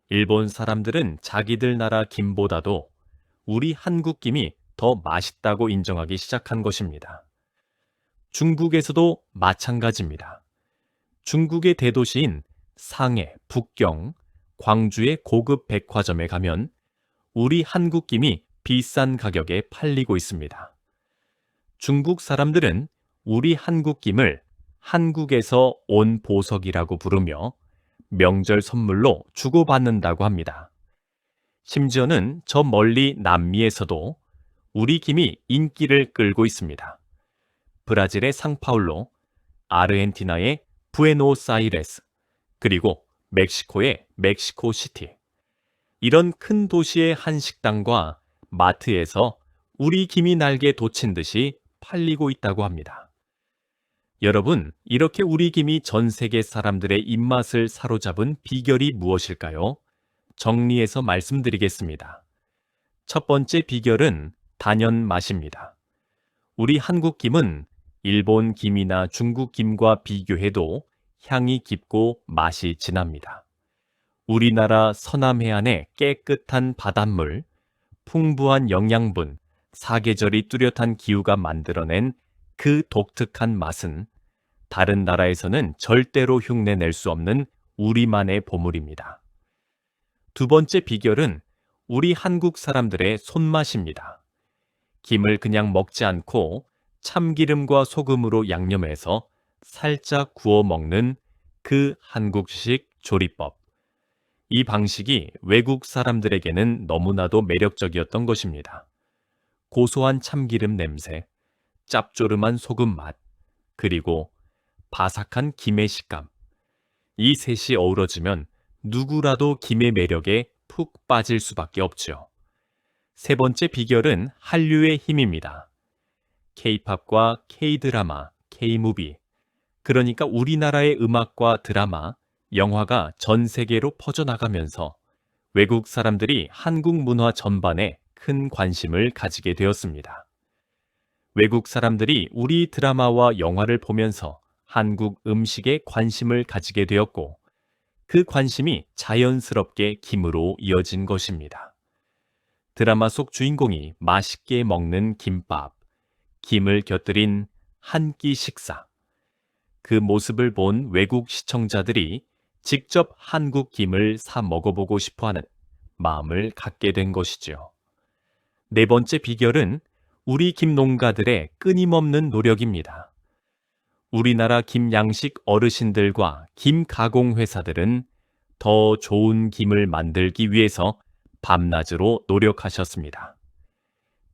일본 사람들은 자기들 나라 김보다도 우리 한국 김이 더 맛있다고 인정하기 시작한 것입니다. 중국에서도 마찬가지입니다. 중국의 대도시인 상해, 북경, 광주의 고급 백화점에 가면 우리 한국 김이 비싼 가격에 팔리고 있습니다. 중국 사람들은 우리 한국 김을 한국에서 온 보석이라고 부르며 명절 선물로 주고받는다고 합니다. 심지어는 저 멀리 남미에서도 우리 김이 인기를 끌고 있습니다. 브라질의 상파울로, 아르헨티나의 부에노스아이레스, 그리고 멕시코의 멕시코시티. 이런 큰 도시의 한 식당과 마트에서 우리 김이 날개 돋친 듯이 팔리고 있다고 합니다. 여러분, 이렇게 우리 김이 전 세계 사람들의 입맛을 사로잡은 비결이 무엇일까요? 정리해서 말씀드리겠습니다. 첫 번째 비결은 단연 맛입니다. 우리 한국 김은 일본 김이나 중국 김과 비교해도 향이 깊고 맛이 진합니다. 우리나라 서남 해안의 깨끗한 바닷물, 풍부한 영양분, 사계절이 뚜렷한 기후가 만들어낸 그 독특한 맛은 다른 나라에서는 절대로 흉내낼 수 없는 우리만의 보물입니다. 두 번째 비결은 우리 한국 사람들의 손맛입니다. 김을 그냥 먹지 않고 참기름과 소금으로 양념해서 살짝 구워 먹는 그 한국식 조리법. 이 방식이 외국 사람들에게는 너무나도 매력적이었던 것입니다. 고소한 참기름 냄새, 짭조름한 소금 맛, 그리고 바삭한 김의 식감. 이 셋이 어우러지면 누구라도 김의 매력에 푹 빠질 수밖에 없죠. 세 번째 비결은 한류의 힘입니다. K-팝과 K-드라마, K-무비, 그러니까 우리나라의 음악과 드라마, 영화가 전 세계로 퍼져나가면서 외국 사람들이 한국 문화 전반에 큰 관심을 가지게 되었습니다. 외국 사람들이 우리 드라마와 영화를 보면서 한국 음식에 관심을 가지게 되었고, 그 관심이 자연스럽게 김으로 이어진 것입니다. 드라마 속 주인공이 맛있게 먹는 김밥, 김을 곁들인 한 끼 식사. 그 모습을 본 외국 시청자들이 직접 한국 김을 사 먹어보고 싶어하는 마음을 갖게 된 것이죠. 네 번째 비결은 우리 김 농가들의 끊임없는 노력입니다. 우리나라 김 양식 어르신들과 김 가공 회사들은 더 좋은 김을 만들기 위해서 밤낮으로 노력하셨습니다.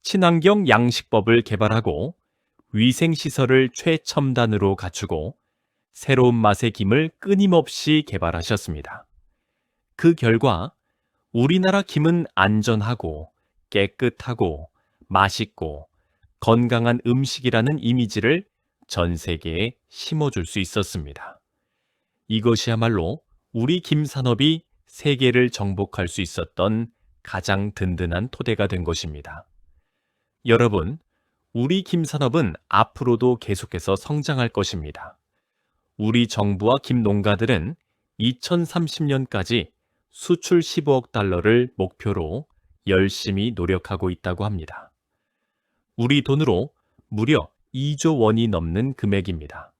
친환경 양식법을 개발하고 위생시설을 최첨단으로 갖추고 새로운 맛의 김을 끊임없이 개발하셨습니다. 그 결과 우리나라 김은 안전하고 깨끗하고 맛있고 건강한 음식이라는 이미지를 전 세계에 심어줄 수 있었습니다. 이것이야말로 우리 김 산업이 세계를 정복할 수 있었던 가장 든든한 토대가 된 것입니다. 여러분, 우리 김 산업은 앞으로도 계속해서 성장할 것입니다. 우리 정부와 김 농가들은 2030년까지 수출 15억 달러를 목표로 열심히 노력하고 있다고 합니다. 우리 돈으로 무려 2조 원이 넘는 금액입니다.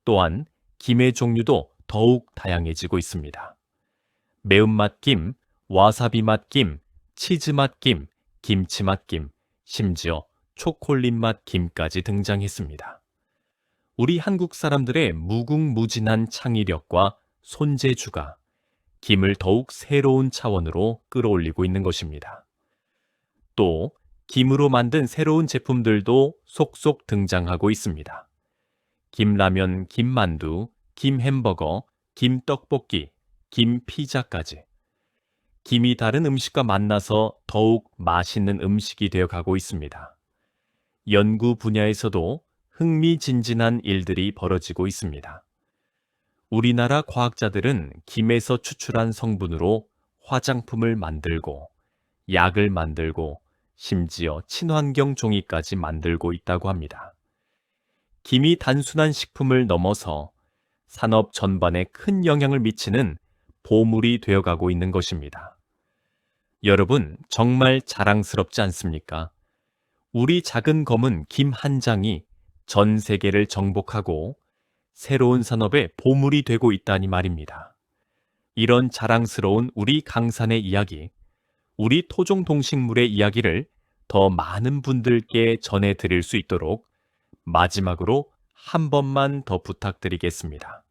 또한 김의 종류도 더욱 다양해지고 있습니다. 매운맛 김, 와사비 맛 김, 치즈 맛 김, 김치 맛 김, 심지어 초콜릿 맛 김까지 등장했습니다. 우리 한국 사람들의 무궁무진한 창의력과 손재주가 김을 더욱 새로운 차원으로 끌어올리고 있는 것입니다. 또 김으로 만든 새로운 제품들도 속속 등장하고 있습니다. 김라면, 김만두, 김햄버거, 김떡볶이, 김피자까지. 김이 다른 음식과 만나서 더욱 맛있는 음식이 되어가고 있습니다. 연구 분야에서도 흥미진진한 일들이 벌어지고 있습니다. 우리나라 과학자들은 김에서 추출한 성분으로 화장품을 만들고, 약을 만들고, 심지어 친환경 종이까지 만들고 있다고 합니다. 김이 단순한 식품을 넘어서 산업 전반에 큰 영향을 미치는 보물이 되어가고 있는 것입니다. 여러분, 정말 자랑스럽지 않습니까? 우리 작은 검은 김 한 장이 전 세계를 정복하고 새로운 산업의 보물이 되고 있다니 말입니다. 이런 자랑스러운 우리 강산의 이야기, 우리 토종 동식물의 이야기를 더 많은 분들께 전해드릴 수 있도록 마지막으로 한 번만 더 부탁드리겠습니다.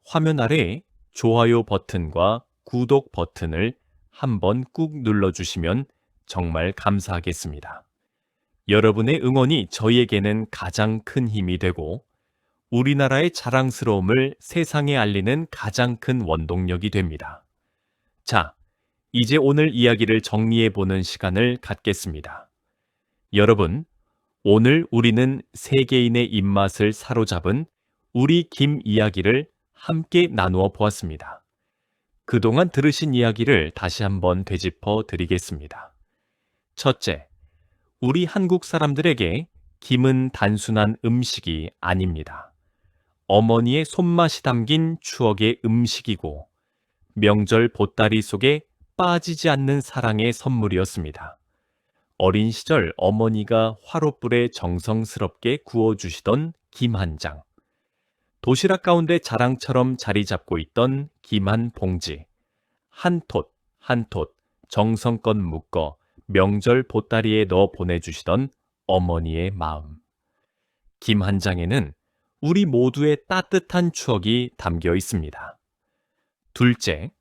화면 아래에 좋아요 버튼과 구독 버튼을 한번 꾹 눌러주시면 정말 감사하겠습니다. 여러분의 응원이 저희에게는 가장 큰 힘이 되고 우리나라의 자랑스러움을 세상에 알리는 가장 큰 원동력이 됩니다. 자, 이제 오늘 이야기를 정리해보는 시간을 갖겠습니다. 여러분, 오늘 우리는 세계인의 입맛을 사로잡은 우리 김 이야기를 함께 나누어 보았습니다. 그동안 들으신 이야기를 다시 한번 되짚어 드리겠습니다. 첫째, 우리 한국 사람들에게 김은 단순한 음식이 아닙니다. 어머니의 손맛이 담긴 추억의 음식이고 명절 보따리 속에 빠지지 않는 사랑의 선물이었습니다. 어린 시절 어머니가 화롯불에 정성스럽게 구워주시던 김 한 장, 도시락 가운데 자랑처럼 자리 잡고 있던 김 한 봉지, 한 톳 한 톳 정성껏 묶어 명절 보따리에 넣어 보내주시던 어머니의 마음. 김 한 장에는 우리 모두의 따뜻한 추억이 담겨 있습니다. 둘째,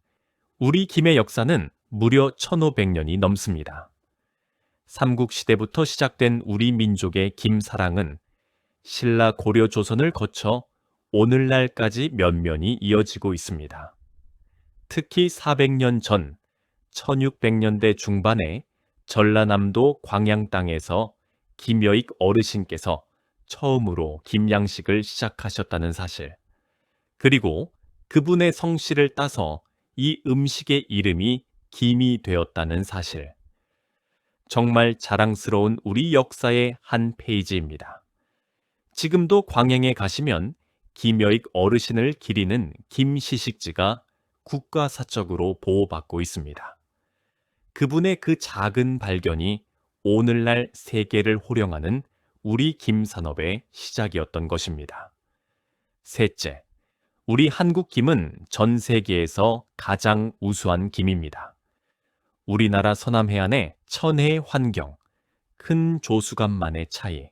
우리 김의 역사는 무려 1500년이 넘습니다. 삼국시대부터 시작된 우리 민족의 김사랑은 신라 고려 조선을 거쳐 오늘날까지 면면이 이어지고 있습니다. 특히 400년 전 1600년대 중반에 전라남도 광양 땅에서 김여익 어르신께서 처음으로 김양식을 시작하셨다는 사실, 그리고 그분의 성씨를 따서 이 음식의 이름이 김이 되었다는 사실, 정말 자랑스러운 우리 역사의 한 페이지입니다. 지금도 광양에 가시면 김여익 어르신을 기리는 김시식지가 국가사적으로 보호받고 있습니다. 그분의 그 작은 발견이 오늘날 세계를 호령하는 우리 김산업의 시작이었던 것입니다. 셋째, 우리 한국 김은 전 세계에서 가장 우수한 김입니다. 우리나라 서남 해안의 천혜의 환경, 큰 조수간만의 차이,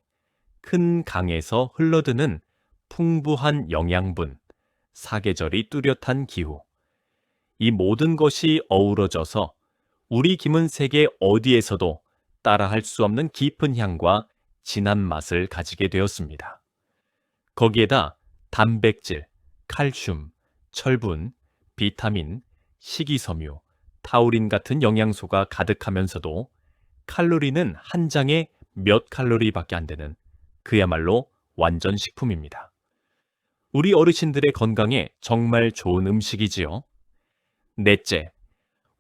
큰 강에서 흘러드는 풍부한 영양분, 사계절이 뚜렷한 기후, 이 모든 것이 어우러져서 우리 김은 세계 어디에서도 따라할 수 없는 깊은 향과 진한 맛을 가지게 되었습니다. 거기에다 단백질, 칼슘, 철분, 비타민, 식이섬유, 타우린 같은 영양소가 가득하면서도 칼로리는 한 장에 몇 칼로리밖에 안 되는 그야말로 완전 식품입니다. 우리 어르신들의 건강에 정말 좋은 음식이지요. 넷째,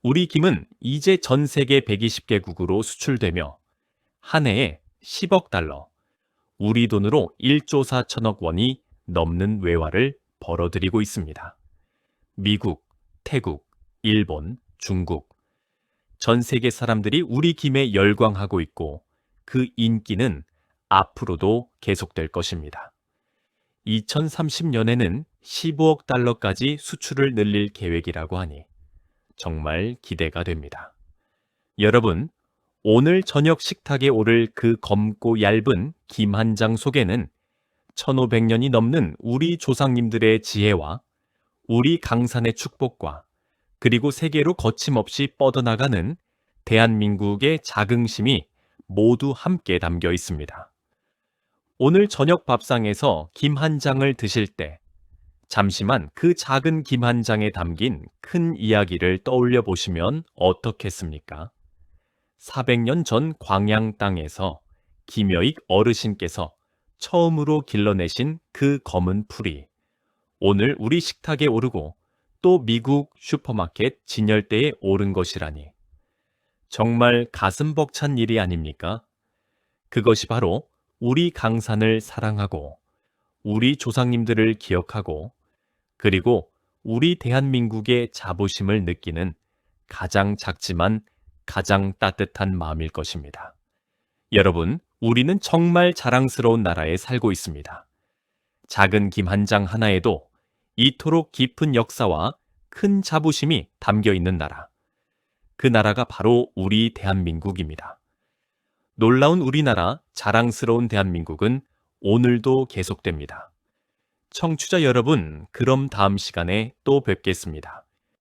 우리 김은 이제 전 세계 120개국으로 수출되며 한 해에 10억 달러, 우리 돈으로 1조 4천억 원이 넘는 외화를 벌어들이고 있습니다. 미국, 태국, 일본, 중국, 전 세계 사람들이 우리 김에 열광하고 있고 그 인기는 앞으로도 계속될 것입니다. 2030년에는 15억 달러까지 수출을 늘릴 계획이라고 하니 정말 기대가 됩니다. 여러분, 오늘 저녁 식탁에 오를 그 검고 얇은 김 한 장 속에는 1500년이 넘는 우리 조상님들의 지혜와 우리 강산의 축복과 그리고 세계로 거침없이 뻗어나가는 대한민국의 자긍심이 모두 함께 담겨 있습니다. 오늘 저녁 밥상에서 김 한 장을 드실 때 잠시만 그 작은 김 한 장에 담긴 큰 이야기를 떠올려 보시면 어떻겠습니까? 400년 전 광양 땅에서 김여익 어르신께서 처음으로 길러내신 그 검은 풀이 오늘 우리 식탁에 오르고 또 미국 슈퍼마켓 진열대에 오른 것이라니 정말 가슴 벅찬 일이 아닙니까? 그것이 바로 우리 강산을 사랑하고 우리 조상님들을 기억하고 그리고 우리 대한민국의 자부심을 느끼는 가장 작지만 가장 따뜻한 마음일 것입니다. 여러분, 우리는 정말 자랑스러운 나라에 살고 있습니다. 작은 김 한 장 하나에도 이토록 깊은 역사와 큰 자부심이 담겨 있는 나라. 그 나라가 바로 우리 대한민국입니다. 놀라운 우리나라, 자랑스러운 대한민국은 오늘도 계속됩니다. 청취자 여러분, 그럼 다음 시간에 또 뵙겠습니다.